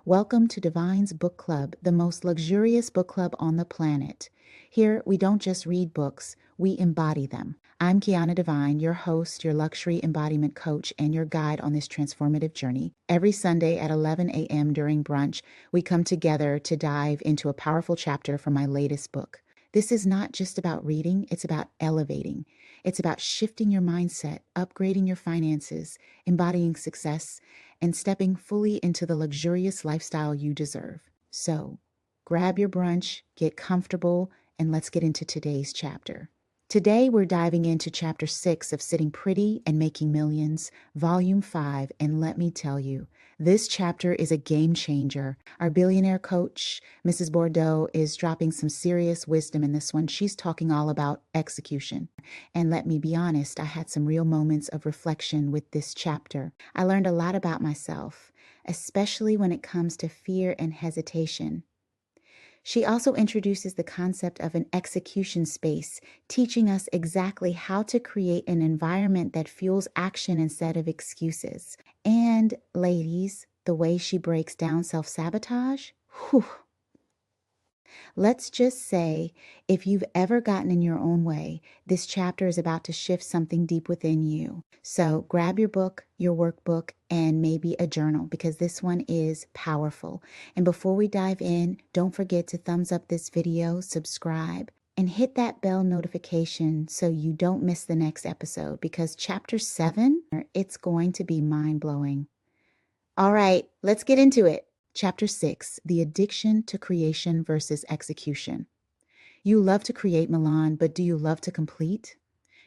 Welcome to Divine's Book Club, the most luxurious book club on the planet. Here, we don't just read books, we embody them. I'm Kiana Divine, your host, your luxury embodiment coach, and your guide on this transformative journey. Every Sunday at 11 a.m. during brunch, we come together to dive into a powerful chapter from my latest book. This is not just about reading, it's about elevating. It's about shifting your mindset, upgrading your finances, embodying success, and stepping fully into the luxurious lifestyle you deserve. So, grab your brunch, get comfortable, and let's get into today's chapter. Today, we're diving into Chapter 6 of Sitting Pretty and Making Millions, Volume 5, and let me tell you, this chapter is a game changer. Our billionaire coach, Mrs. Bordeaux, is dropping some serious wisdom in this one. She's talking all about execution. And let me be honest, I had some real moments of reflection with this chapter. I learned a lot about myself, especially when it comes to fear and hesitation. She also introduces the concept of an execution space, teaching us exactly how to create an environment that fuels action instead of excuses. And ladies, the way she breaks down self-sabotage, whew. Let's just say, if you've ever gotten in your own way, this chapter is about to shift something deep within you. So grab your book, your workbook, and maybe a journal because this one is powerful. And before we dive in, don't forget to thumbs up this video, subscribe, and hit that bell notification so you don't miss the next episode because Chapter 7, it's going to be mind-blowing. All right, let's get into it. Chapter 6, The Addiction to Creation versus Execution. You love to create, Milan, but do you love to complete?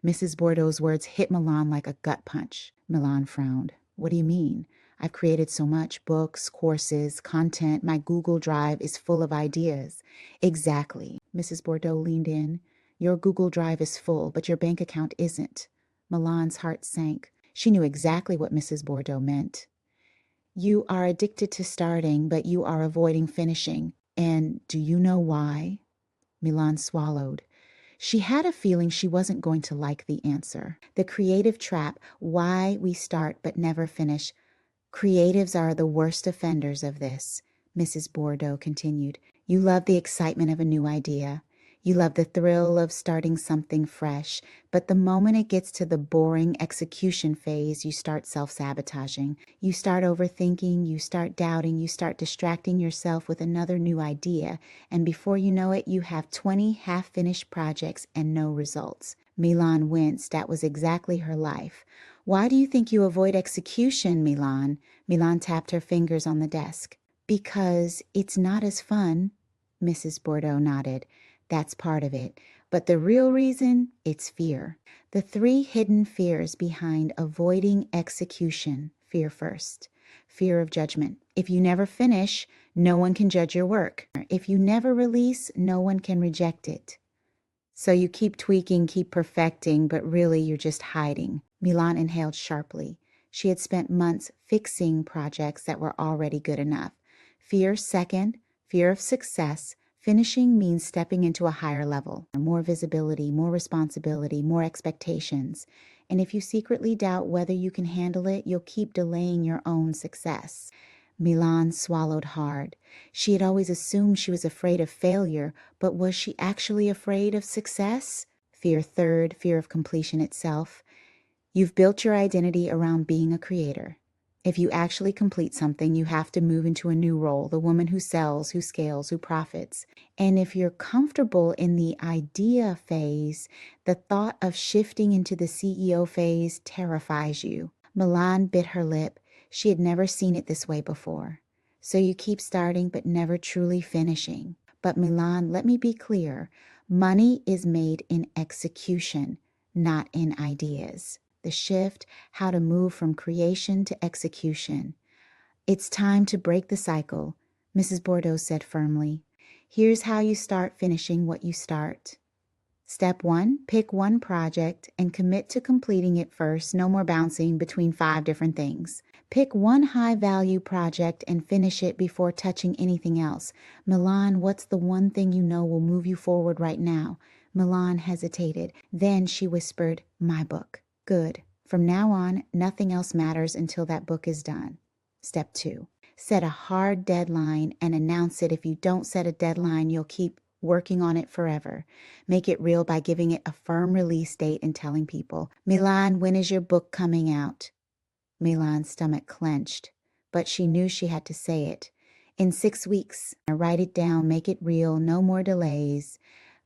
Mrs. Bordeaux's words hit Milan like a gut punch. Milan frowned. What do you mean? I've created so much, books, courses, content. My Google Drive is full of ideas. Exactly. Mrs. Bordeaux leaned in. Your Google Drive is full, but your bank account isn't. Milan's heart sank. She knew exactly what Mrs. Bordeaux meant. You are addicted to starting, but you are avoiding finishing. And do you know why? Milan swallowed. She had a feeling she wasn't going to like the answer. The creative trap, why we start but never finish. Creatives are the worst offenders of this, Mrs. Bordeaux continued. You love the excitement of a new idea. You love the thrill of starting something fresh, but the moment it gets to the boring execution phase, you start self-sabotaging. You start overthinking, you start doubting, you start distracting yourself with another new idea, and before you know it, you have 20 half-finished projects and no results. Milan winced. That was exactly her life. Why do you think you avoid execution, Milan? Milan tapped her fingers on the desk. Because it's not as fun, Mrs. Bordeaux nodded. That's part of it. But the real reason, it's fear. The 3 hidden fears behind avoiding execution. Fear first. Fear of judgment. If you never finish, no one can judge your work. If you never release, no one can reject it. So you keep tweaking, keep perfecting, but really you're just hiding. Milan inhaled sharply. She had spent months fixing projects that were already good enough. Fear second, fear of success. Finishing means stepping into a higher level, more visibility, more responsibility, more expectations. And if you secretly doubt whether you can handle it, you'll keep delaying your own success. Milan swallowed hard. She had always assumed she was afraid of failure, but was she actually afraid of success? Fear third, fear of completion itself. You've built your identity around being a creator. If you actually complete something, you have to move into a new role, the woman who sells, who scales, who profits. And if you're comfortable in the idea phase, the thought of shifting into the CEO phase terrifies you. Milan bit her lip. She had never seen it this way before. So you keep starting but never truly finishing. But Milan, let me be clear. Money is made in execution, not in ideas. The shift, how to move from creation to execution. It's time to break the cycle, Mrs. Bordeaux said firmly. Here's how you start finishing what you start. Step 1, pick one project and commit to completing it first. No more bouncing between 5 different things. Pick one high-value project and finish it before touching anything else. Milan, what's the one thing you know will move you forward right now? Milan hesitated. Then she whispered, my book. Good. From now on, nothing else matters until that book is done. Step 2. Set a hard deadline and announce it. If you don't set a deadline, you'll keep working on it forever. Make it real by giving it a firm release date and telling people, Milan, when is your book coming out? Milan's stomach clenched, but she knew she had to say it. In 6 weeks. Write it down, make it real, no more delays.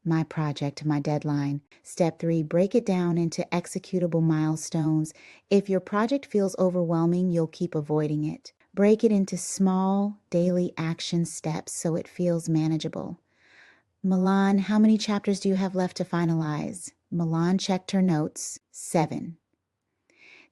My project, my deadline. Step 3, break it down into executable milestones. If your project feels overwhelming, you'll keep avoiding it. Break it into small, daily action steps so it feels manageable. Milan, how many chapters do you have left to finalize? Milan checked her notes. 7.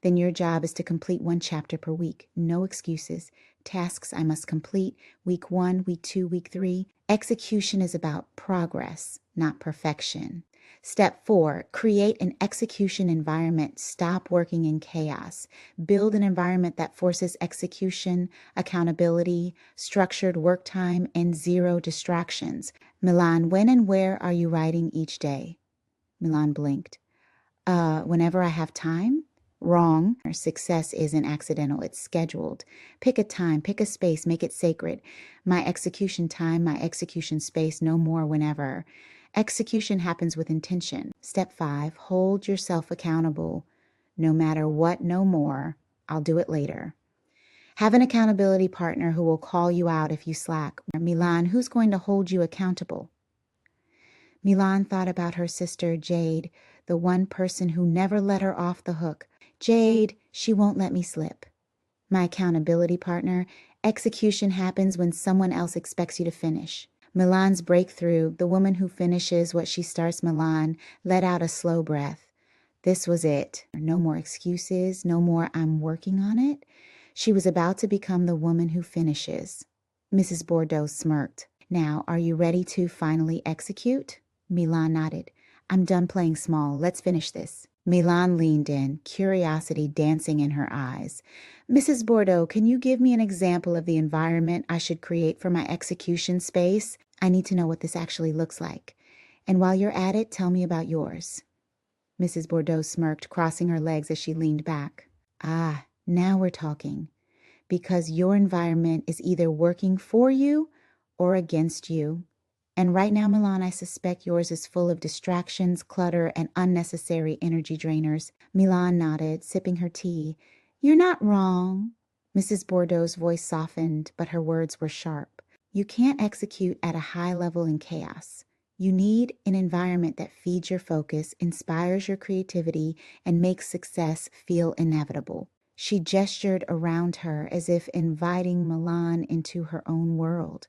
Then your job is to complete 1 chapter per week. No excuses. Tasks I must complete. Week 1, week 2, week 3. Execution is about progress, not perfection. Step 4, create an execution environment. Stop working in chaos. Build an environment that forces execution, accountability, structured work time, and 0 distractions. Milan, when and where are you writing each day? Milan blinked. Whenever I have time. Wrong. Success isn't accidental, it's scheduled. Pick a time, pick a space, make it sacred. My execution time, my execution space, no more whenever. Execution happens with intention. Step 5, hold yourself accountable. No matter what, no more. I'll do it later. Have an accountability partner who will call you out if you slack. Milan, who's going to hold you accountable? Milan thought about her sister, Jade, the one person who never let her off the hook. Jade, she won't let me slip. My accountability partner, execution happens when someone else expects you to finish. Milan's breakthrough, the woman who finishes what she starts. Milan let out a slow breath. This was it. No more excuses, no more I'm working on it. She was about to become the woman who finishes. Mrs. Bordeaux smirked. Now, are you ready to finally execute? Milan nodded. I'm done playing small. Let's finish this. Milan leaned in, curiosity dancing in her eyes. Mrs. Bordeaux, can you give me an example of the environment I should create for my execution space? I need to know what this actually looks like. And while you're at it, tell me about yours. Mrs. Bordeaux smirked, crossing her legs as she leaned back. Ah, now we're talking. Because your environment is either working for you or against you. And right now, Milan, I suspect yours is full of distractions, clutter, and unnecessary energy drainers. Milan nodded, sipping her tea. You're not wrong. Mrs. Bordeaux's voice softened, but her words were sharp. You can't execute at a high level in chaos. You need an environment that feeds your focus, inspires your creativity, and makes success feel inevitable. She gestured around her as if inviting Milan into her own world.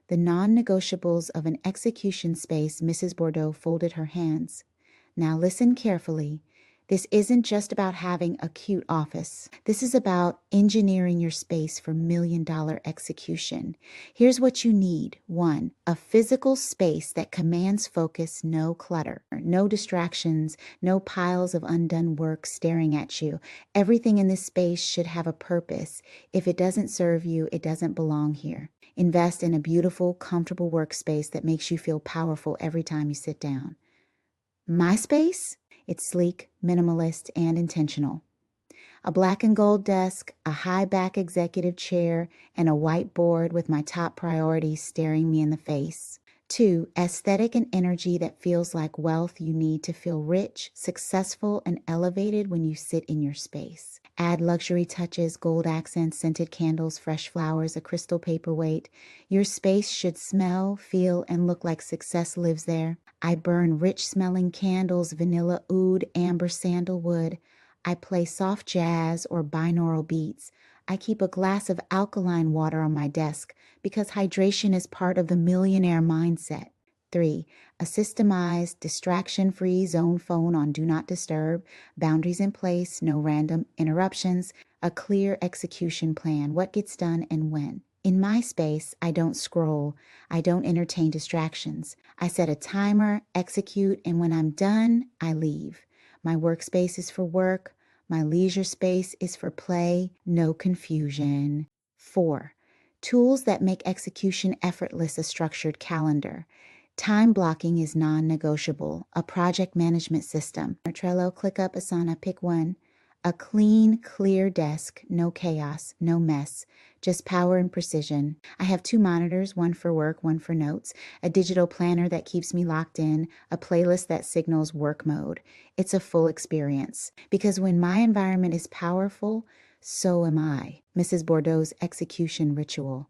The non-negotiables of an execution space. Mrs. Bordeaux folded her hands. Now listen carefully. This isn't just about having a cute office. This is about engineering your space for million-dollar execution. Here's what you need. 1, a physical space that commands focus, no clutter, no distractions, no piles of undone work staring at you. Everything in this space should have a purpose. If it doesn't serve you, it doesn't belong here. Invest in a beautiful, comfortable workspace that makes you feel powerful every time you sit down. My space? It's sleek, minimalist, and intentional. A black and gold desk, a high-back executive chair, and a whiteboard with my top priorities staring me in the face. 2, aesthetic and energy that feels like wealth you need to feel rich, successful, and elevated when you sit in your space. Add luxury touches, gold accents, scented candles, fresh flowers, a crystal paperweight. Your space should smell, feel, and look like success lives there. I burn rich-smelling candles, vanilla oud, amber sandalwood. I play soft jazz or binaural beats. I keep a glass of alkaline water on my desk because hydration is part of the millionaire mindset. 3, a systemized, distraction-free zone phone on Do Not Disturb, boundaries in place, no random interruptions, a clear execution plan, what gets done and when. In my space, I don't scroll. I don't entertain distractions. I set a timer, execute, and when I'm done, I leave. My workspace is for work. My leisure space is for play. No confusion. 4, tools that make execution effortless. A structured calendar. Time blocking is non-negotiable. A project management system. Trello, ClickUp, Asana, pick one. A clean, clear desk, no chaos, no mess, just power and precision. I have 2 monitors, one for work, one for notes, a digital planner that keeps me locked in, a playlist that signals work mode. It's a full experience because when my environment is powerful, so am I. Mrs. Bordeaux's execution ritual.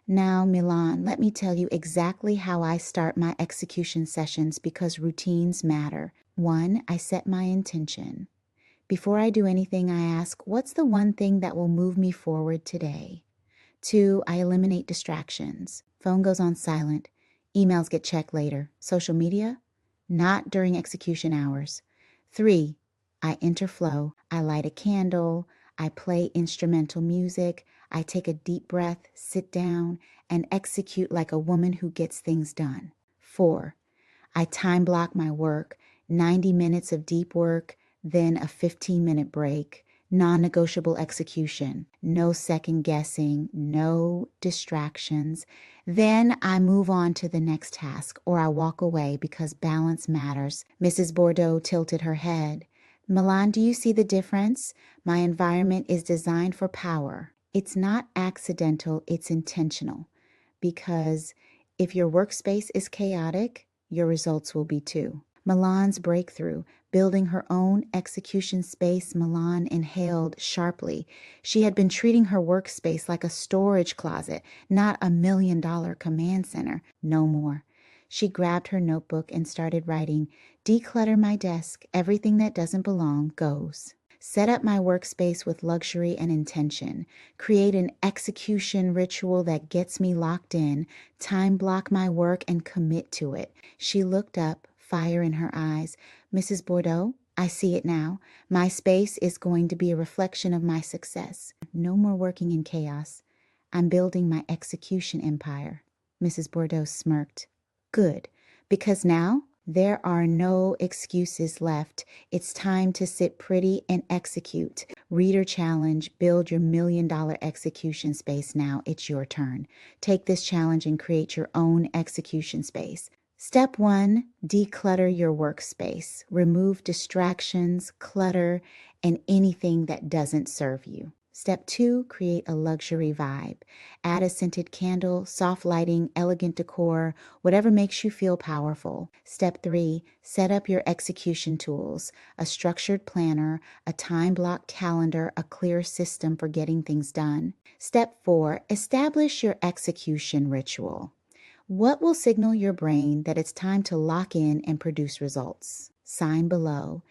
Now, Milan, let me tell you exactly how I start my execution sessions because routines matter. 1, I set my intention. Before I do anything, I ask, what's the one thing that will move me forward today? 2, I eliminate distractions. Phone goes on silent. Emails get checked later. Social media? Not during execution hours. 3, I enter flow. I light a candle. I play instrumental music. I take a deep breath, sit down, and execute like a woman who gets things done. 4, I time block my work, 90 minutes of deep work, then a 15-minute break, non-negotiable execution, no second guessing, no distractions. Then I move on to the next task or I walk away because balance matters. Mrs. Bordeaux tilted her head. Milan, do you see the difference? My environment is designed for power. It's not accidental, it's intentional. Because if your workspace is chaotic, your results will be too. Milan's breakthrough, building her own execution space, Milan inhaled sharply. She had been treating her workspace like a storage closet, not a $1 million command center. No more. She grabbed her notebook and started writing, declutter my desk. Everything that doesn't belong goes. Set up my workspace with luxury and intention. Create an execution ritual that gets me locked in. Time block my work and commit to it. She looked up, fire in her eyes. Mrs. Bordeaux, I see it now. My space is going to be a reflection of my success. No more working in chaos. I'm building my execution empire. Mrs. Bordeaux smirked. Good, because now there are no excuses left. It's time to sit pretty and execute. Reader challenge, build your $1 million execution space now. It's your turn. Take this challenge and create your own execution space. Step 1, declutter your workspace. Remove distractions, clutter, and anything that doesn't serve you. Step 2, create a luxury vibe. Add a scented candle, soft lighting, elegant decor, whatever makes you feel powerful. Step 3, set up your execution tools, a structured planner, a time-blocked calendar, a clear system for getting things done. Step 4, establish your execution ritual. What will signal your brain that it's time to lock in and produce results? Sign below.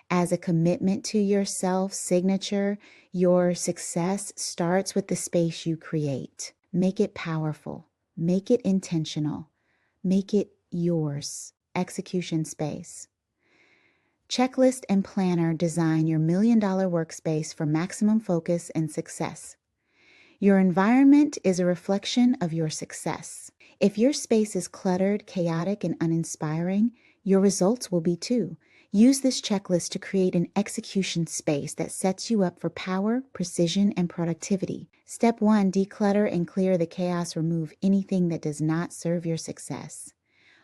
As a commitment to your self-signature, your success starts with the space you create. Make it powerful. Make it intentional. Make it yours. Execution space. Checklist and planner design your $1 million workspace for maximum focus and success. Your environment is a reflection of your success. If your space is cluttered, chaotic, and uninspiring, your results will be too. Use this checklist to create an execution space that sets you up for power, precision, and productivity. Step 1, declutter and clear the chaos. Remove anything that does not serve your success.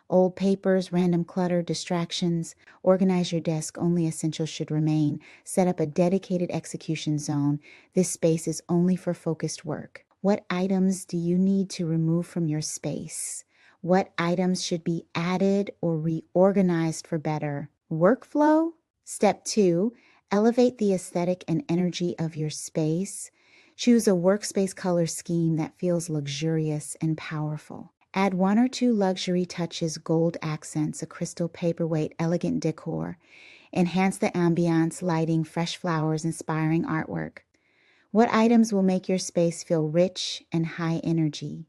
Old papers, random clutter, distractions. Organize your desk. Only essentials should remain. Set up a dedicated execution zone. This space is only for focused work. What items do you need to remove from your space? What items should be added or reorganized for better workflow? Step 2, elevate the aesthetic and energy of your space. Choose a workspace color scheme that feels luxurious and powerful. Add 1 or 2 luxury touches, gold accents, a crystal paperweight, elegant decor. Enhance the ambiance, lighting, fresh flowers, inspiring artwork. What items will make your space feel rich and high energy?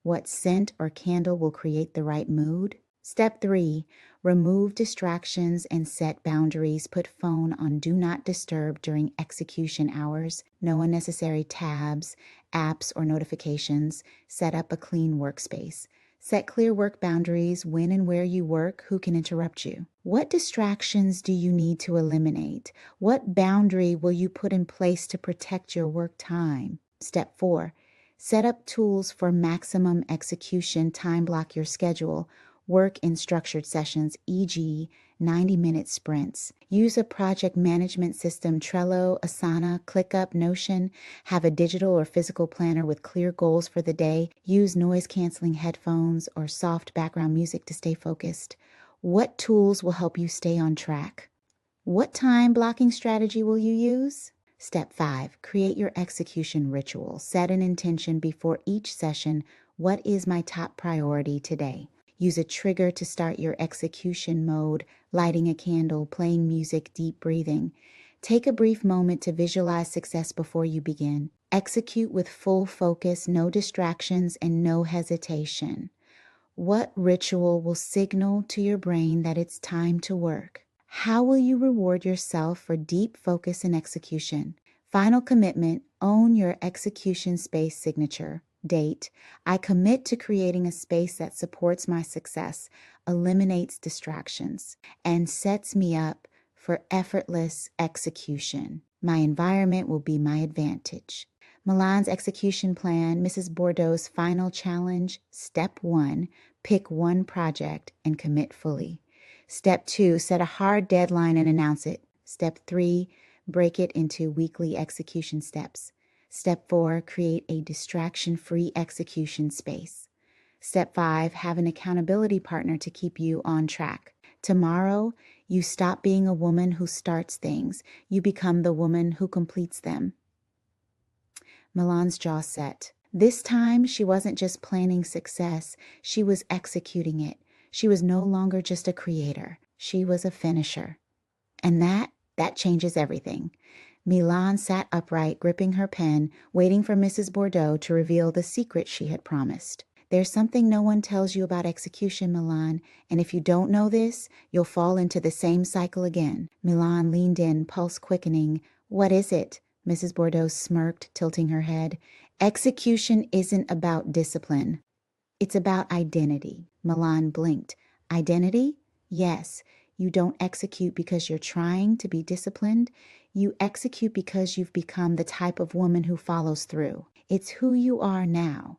What scent or candle will create the right mood? Step 3, remove distractions and set boundaries. Put phone on do not disturb during execution hours. No unnecessary tabs, apps, or notifications. Set up a clean workspace. Set clear work boundaries, when and where you work, who can interrupt you. What distractions do you need to eliminate? What boundary will you put in place to protect your work time? Step 4, set up tools for maximum execution. Time block your schedule. Work in structured sessions, e.g., 90-minute sprints. Use a project management system, Trello, Asana, ClickUp, Notion. Have a digital or physical planner with clear goals for the day. Use noise-canceling headphones or soft background music to stay focused. What tools will help you stay on track? What time blocking strategy will you use? Step 5, create your execution ritual. Set an intention before each session. What is my top priority today? Use a trigger to start your execution mode, lighting a candle, playing music, deep breathing. Take a brief moment to visualize success before you begin. Execute with full focus, no distractions, and no hesitation. What ritual will signal to your brain that it's time to work? How will you reward yourself for deep focus and execution? Final commitment, own your execution space signature. Date, I commit to creating a space that supports my success, eliminates distractions, and sets me up for effortless execution. My environment will be my advantage. Milan's execution plan, Mrs. Bordeaux's final challenge. Step 1, pick one project and commit fully. Step 2, set a hard deadline and announce it. Step 3, break it into weekly execution steps. Step 4, create a distraction-free execution space. Step 5, have an accountability partner to keep you on track. Tomorrow, you stop being a woman who starts things. You become the woman who completes them. Milan's jaw set. This time, she wasn't just planning success, she was executing it. She was no longer just a creator. She was a finisher. And that changes everything. Milan sat upright, gripping her pen, waiting for Mrs. Bordeaux to reveal the secret she had promised. There's something no one tells you about execution, Milan, and if you don't know this, you'll fall into the same cycle again. Milan leaned in, pulse quickening. What is it? Mrs. Bordeaux smirked, tilting her head. Execution isn't about discipline. It's about identity. Milan blinked. Identity? Yes. You don't execute because you're trying to be disciplined. You execute because you've become the type of woman who follows through. It's who you are now.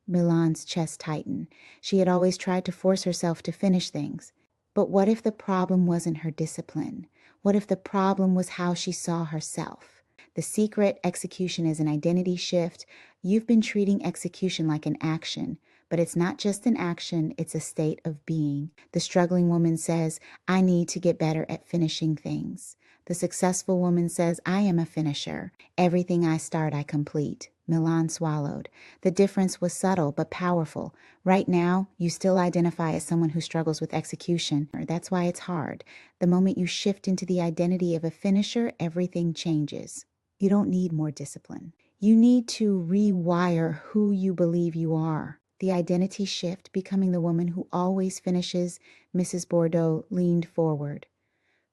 Milan's chest tightened. She had always tried to force herself to finish things. But what if the problem wasn't her discipline? What if the problem was how she saw herself? The secret, execution is an identity shift. You've been treating execution like an action, but it's not just an action, it's a state of being. The struggling woman says, I need to get better at finishing things. The successful woman says, I am a finisher. Everything I start, I complete. Milan swallowed. The difference was subtle but powerful. Right now, you still identify as someone who struggles with execution. That's why it's hard. The moment you shift into the identity of a finisher, everything changes. You don't need more discipline. You need to rewire who you believe you are. The identity shift, becoming the woman who always finishes. Mrs. Bordeaux leaned forward.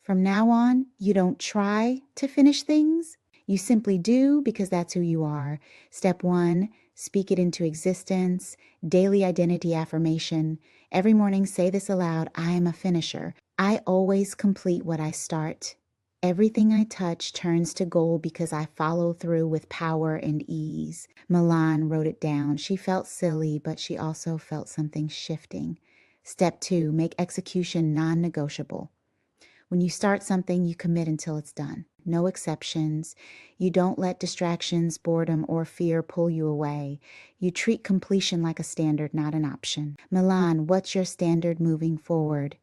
From now on, you don't try to finish things. You simply do because that's who you are. Step 1, speak it into existence. Daily identity affirmation. Every morning, say this aloud. I am a finisher. I always complete what I start. Everything I touch turns to gold because I follow through with power and ease. Milan wrote it down. She felt silly, but she also felt something shifting. Step 2, make execution non-negotiable. When you start something, you commit until it's done. No exceptions. You don't let distractions, boredom, or fear pull you away. You treat completion like a standard, not an option. Milan, what's your standard moving forward?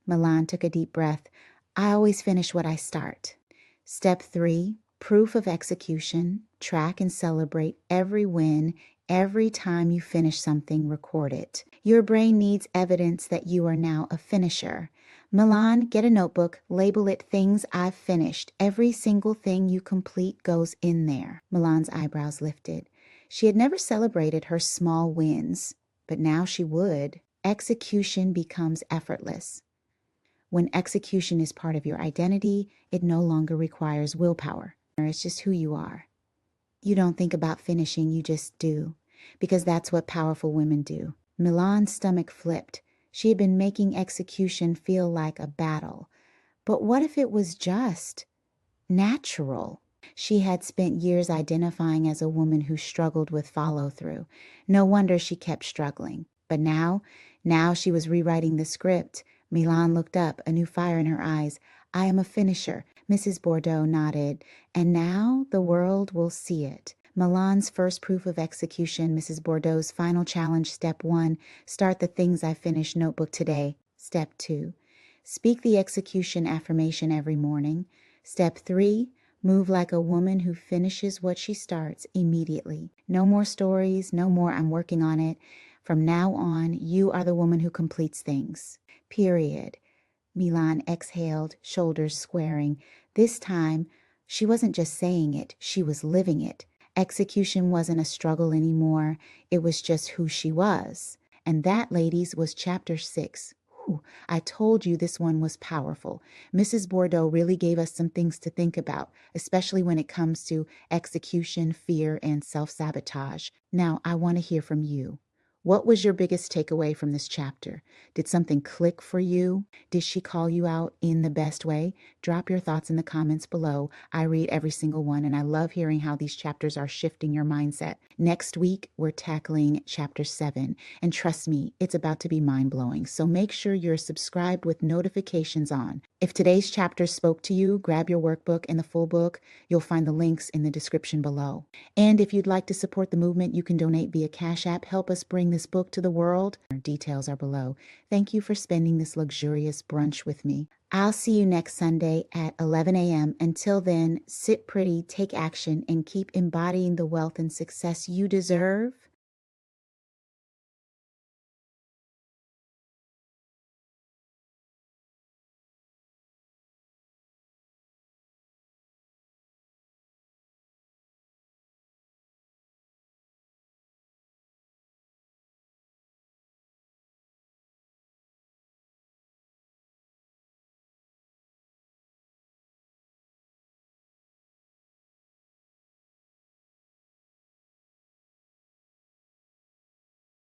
Milan took a deep breath. I always finish what I start. Step 3, proof of execution. Track and celebrate every win. Every time you finish something, record it. Your brain needs evidence that you are now a finisher. Milan, get a notebook, label it things I've finished. Every single thing you complete goes in there. Milan's eyebrows lifted. She had never celebrated her small wins, but now she would. Execution becomes effortless. When execution is part of your identity, it no longer requires willpower. It's just who you are. You don't think about finishing, you just do, because that's what powerful women do. Milan's stomach flipped. She had been making execution feel like a battle. But what if it was just natural? She had spent years identifying as a woman who struggled with follow-through. No wonder she kept struggling. But now she was rewriting the script. Milan looked up, a new fire in her eyes. I am a finisher. Mrs. Bordeaux nodded. And now the world will see it. Milan's first proof of execution, Mrs. Bordeaux's final challenge, step 1, start the things I finished notebook today. Step 2, speak the execution affirmation every morning. Step 3, move like a woman who finishes what she starts immediately. No more stories, no more I'm working on it. From now on, you are the woman who completes things. Period. Milan exhaled, shoulders squaring. This time, she wasn't just saying it, she was living it. Execution wasn't a struggle anymore. It was just who she was. And that, ladies, was chapter 6. Whew, I told you this one was powerful. Mrs. Bordeaux really gave us some things to think about, especially when it comes to execution, fear, and self-sabotage. Now, I want to hear from you. What was your biggest takeaway from this chapter? Did something click for you? Did she call you out in the best way? Drop your thoughts in the comments below. I read every single one, and I love hearing how these chapters are shifting your mindset. Next week, we're tackling chapter 7, and trust me, it's about to be mind-blowing. So make sure you're subscribed with notifications on. If today's chapter spoke to you, grab your workbook and the full book. You'll find the links in the description below. And if you'd like to support the movement, you can donate via Cash App. Help us bring this book to the world. Our details are below. Thank you for spending this luxurious brunch with me. I'll see you next Sunday at 11 a.m. Until then, sit pretty, take action, and keep embodying the wealth and success you deserve.